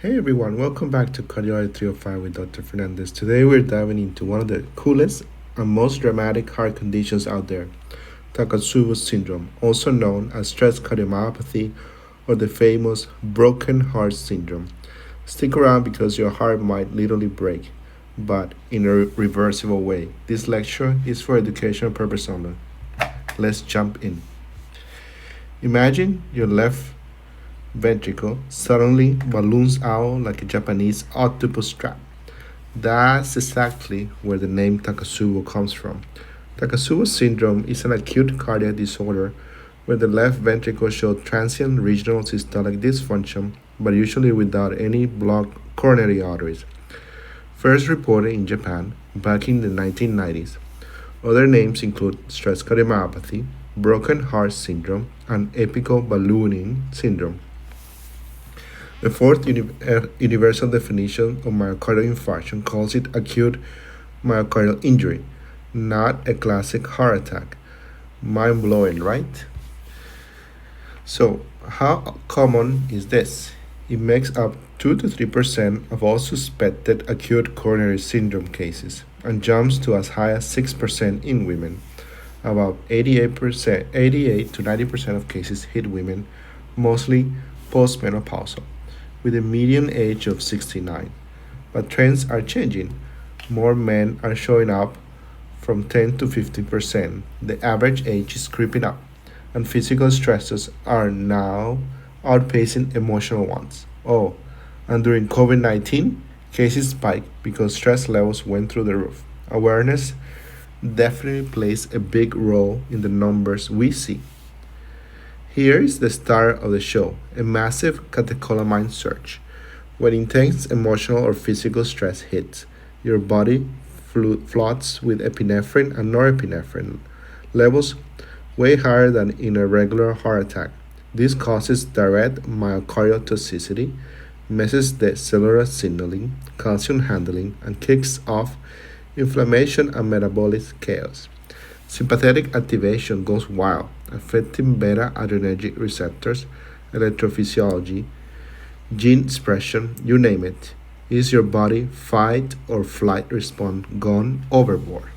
Hey everyone, welcome back to Cardiology 305 with Dr. Fernandez. Today we're diving into one of the coolest and most dramatic heart conditions out there, Takotsubo Syndrome, also known as Stress Cardiomyopathy or the famous broken heart syndrome. Stick around because your heart might literally break, but in a reversible way. This lecture is for educational purpose only. Let's jump in. Imagine your left ventricle suddenly balloons out like a Japanese octopus trap. That's exactly where the name Takotsubo comes from. Takotsubo syndrome is an acute cardiac disorder where the left ventricle shows transient regional systolic dysfunction, but usually without any blocked coronary arteries. First reported in Japan back in the 1990s. Other names include stress cardiomyopathy, broken heart syndrome, and apical ballooning syndrome. The fourth universal definition of myocardial infarction calls it acute myocardial injury, not a classic heart attack. Mind blowing, right? So, how common is this? It makes up 2 to 3% of all suspected acute coronary syndrome cases and jumps to as high as 6% in women. About 88 to 90% of cases hit women, mostly postmenopausal, with a median age of 69. But trends are changing. More men are showing up from 10 to 15%. The average age is creeping up, and physical stresses are now outpacing emotional ones. Oh, and during COVID 19, cases spiked because stress levels went through the roof. Awareness definitely plays a big role in the numbers we see. Here is the star of the show, a massive catecholamine surge. When intense emotional or physical stress hits, your body floods with epinephrine and norepinephrine levels way higher than in a regular heart attack. This causes direct myocardial toxicity, messes the cellular signaling, calcium handling, and kicks off inflammation and metabolic chaos. Sympathetic activation goes wild, affecting beta adrenergic receptors, electrophysiology, gene expression, you name it. Is your body fight or flight response gone overboard?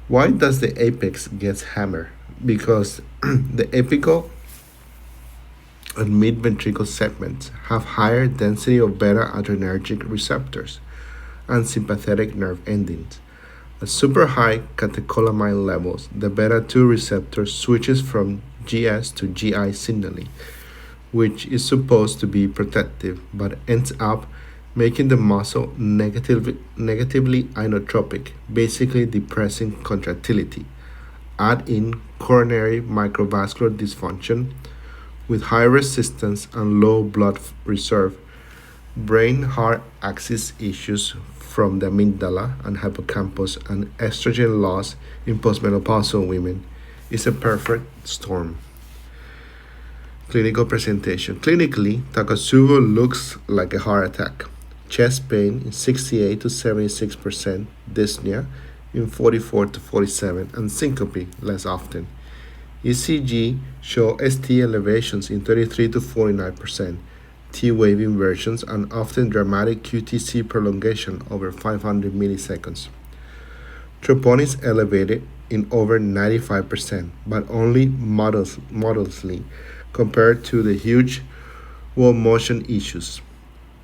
Why does the apex get hammered? Because the apical and mid-ventricle segments have higher density of beta adrenergic receptors and sympathetic nerve endings. At super high catecholamine levels, the beta 2 receptor switches from GS to GI signaling, which is supposed to be protective but ends up making the muscle negatively inotropic, basically depressing contractility. Add in coronary microvascular dysfunction with high resistance and low blood reserve, brain heart axis issues from the amygdala and hippocampus, and estrogen loss in postmenopausal women is a perfect storm. Clinical presentation. Clinically, Takotsubo looks like a heart attack. Chest pain in 68 to 76%, dyspnea in 44 to 47, and syncope less often. ECG show ST elevations in 33 to 49%, T-wave inversions, and often dramatic QTc prolongation over 500 milliseconds. Troponin is elevated in over 95%, but only modestly compared to the huge wall motion issues.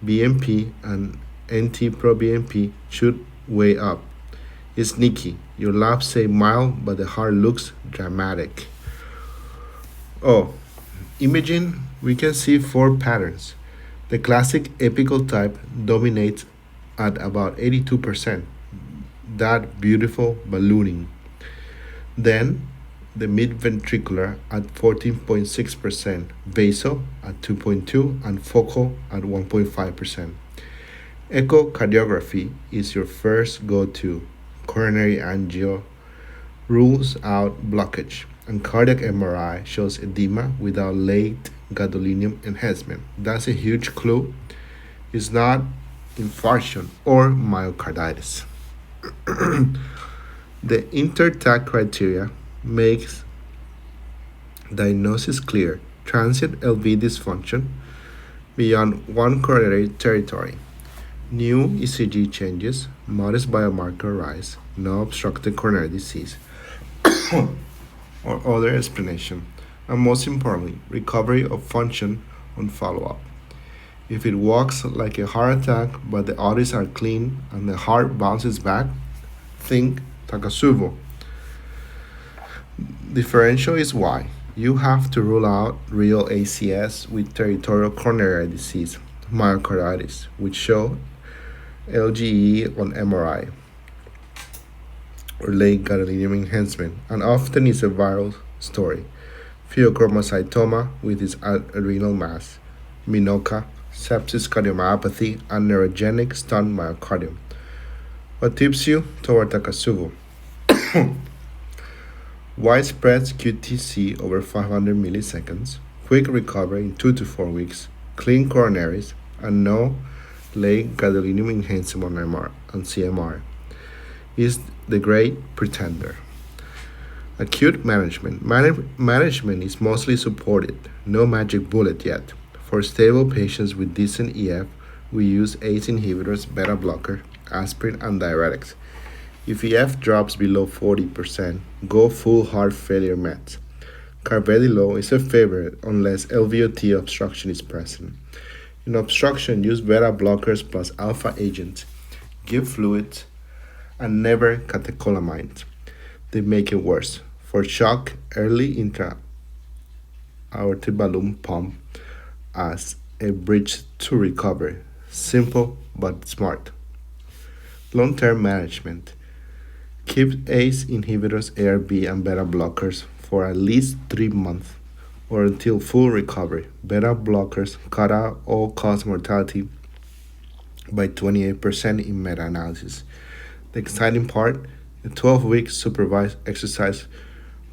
BNP and NT-proBNP should weigh up. It's sneaky. Your labs say mild, but the heart looks dramatic. Oh, imaging, we can see four patterns. The classic apical type dominates at about 82%, that beautiful ballooning. Then the mid-ventricular at 14.6%, basal at 2.2%, and focal at 1.5%. Echocardiography is your first go-to. Coronary angio rules out blockage, and cardiac MRI shows edema without late gadolinium enhancement. That's a huge clue. It's not infarction or myocarditis. The InterTAK criteria makes diagnosis clear: transient LV dysfunction, beyond one coronary territory. New ECG changes, modest biomarker rise, no obstructive coronary disease, or other explanation, and most importantly, recovery of function on follow up. If it walks like a heart attack but the arteries are clean and the heart bounces back, think Takotsubo. Differential is why you have to rule out real ACS with territorial coronary disease, myocarditis, which show LGE on MRI or late gadolinium enhancement, and often is a viral story. Pheochromocytoma with its adrenal mass, Minoca, sepsis cardiomyopathy, and neurogenic stunned myocardium. What tips you toward Takotsubo? Widespread QTC over 500 milliseconds, quick recovery in 2 to 4 weeks, clean coronaries, and no late gadolinium enhancement on MR and CMR is the great pretender. Acute management. Management is mostly supported, no magic bullet yet. For stable patients with decent EF, we use ACE inhibitors, beta blocker, aspirin, and diuretics. If EF drops below 40%, go full heart failure meds. Carvedilol is a favorite unless LVOT obstruction is present. In obstruction, use beta blockers plus alpha agents. Give fluids and never catecholamines. They make it worse. For shock, early intra-aortic balloon pump as a bridge to recovery. Simple but smart. Long-term management. Keep ACE inhibitors, ARB, and beta blockers for at least 3 months or until full recovery. Beta blockers cut out all-cause mortality by 28% in meta-analysis. The exciting part, a 12-week supervised exercise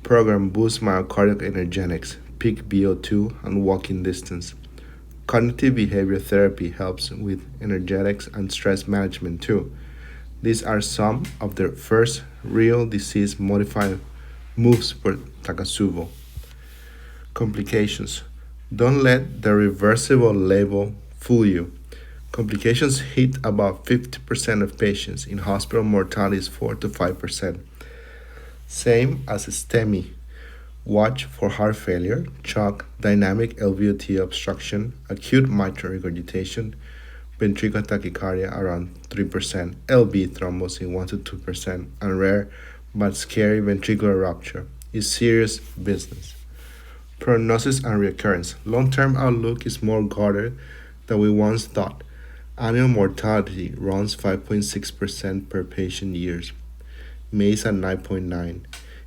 program boosts myocardial energetics, peak VO2, and walking distance. Cognitive behavior therapy helps with energetics and stress management too. These are some of the first real disease modifying moves for Takotsubo. Complications. Don't let the reversible label fool you. Complications hit about 50% of patients. In hospital, mortality is 4 to 5%. Same as STEMI. Watch for heart failure, shock, dynamic LVOT obstruction, acute mitral regurgitation, ventricular tachycardia around 3%, LV thrombus in 1 to 2%, and rare but scary ventricular rupture is serious business. Prognosis and recurrence. Long-term outlook is more guarded than we once thought. Annual mortality runs 5.6% per patient years. MACE at 9.9.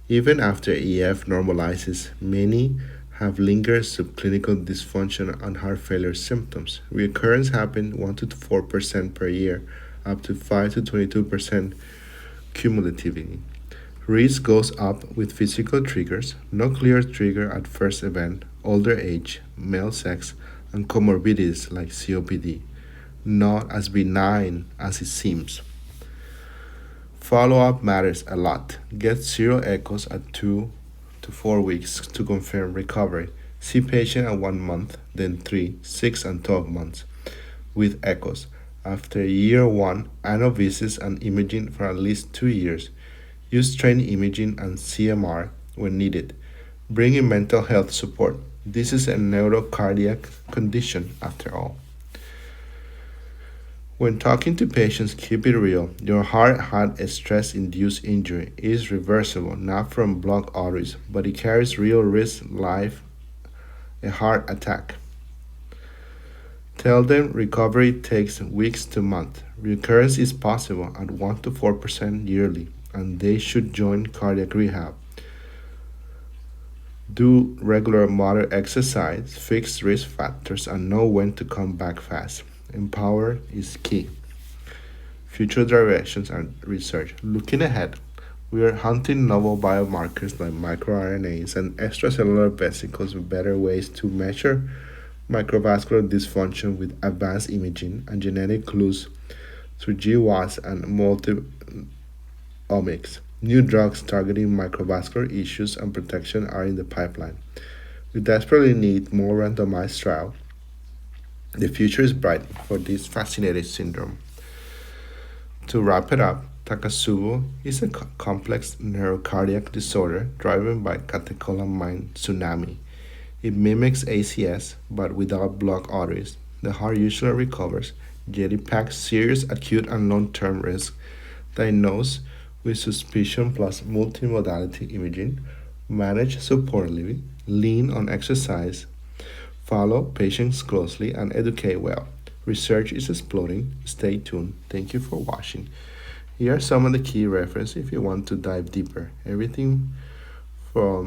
Even after EF normalizes, many have lingering subclinical dysfunction and heart failure symptoms. Recurrence happens 1 to 4% per year, up to 5 to 22% cumulatively. Risk goes up with physical triggers, no clear trigger at first event, older age, male sex, and comorbidities like COPD. Not as benign as it seems. Follow-up matters a lot. Get serial echoes at 2 to 4 weeks to confirm recovery. See patient at 1 month, then 3, 6, and 12 months with echoes. After year 1, annual visits and imaging for at least 2 years. Use trained imaging and CMR when needed. Bring in mental health support. This is a neurocardiac condition after all. When talking to patients, keep it real. Your heart had a stress-induced injury. It is reversible, not from blocked arteries, but it carries real risk, life, a heart attack. Tell them recovery takes weeks to months. Recurrence is possible at 1 to 4% yearly, and they should join cardiac rehab. Do regular moderate exercise, fix risk factors, and know when to come back fast. Empower is key. Future directions and research. Looking ahead, we are hunting novel biomarkers like microRNAs and extracellular vesicles with better ways to measure microvascular dysfunction with advanced imaging and genetic clues through GWAS and multi-omics. New drugs targeting microvascular issues and protection are in the pipeline. We desperately need more randomized trials The future is bright for this fascinating syndrome. To wrap it up, Takotsubo is a complex neurocardiac disorder driven by catecholamine tsunami. It mimics ACS but without blocked arteries. The heart usually recovers, yet it packs serious acute and long-term risk. Diagnosed with suspicion plus multimodality imaging, manage supportively, lean on exercise, follow patients closely, and educate well. Research is exploding. Stay tuned. Thank you for watching. Here are some of the key references if you want to dive deeper. Everything from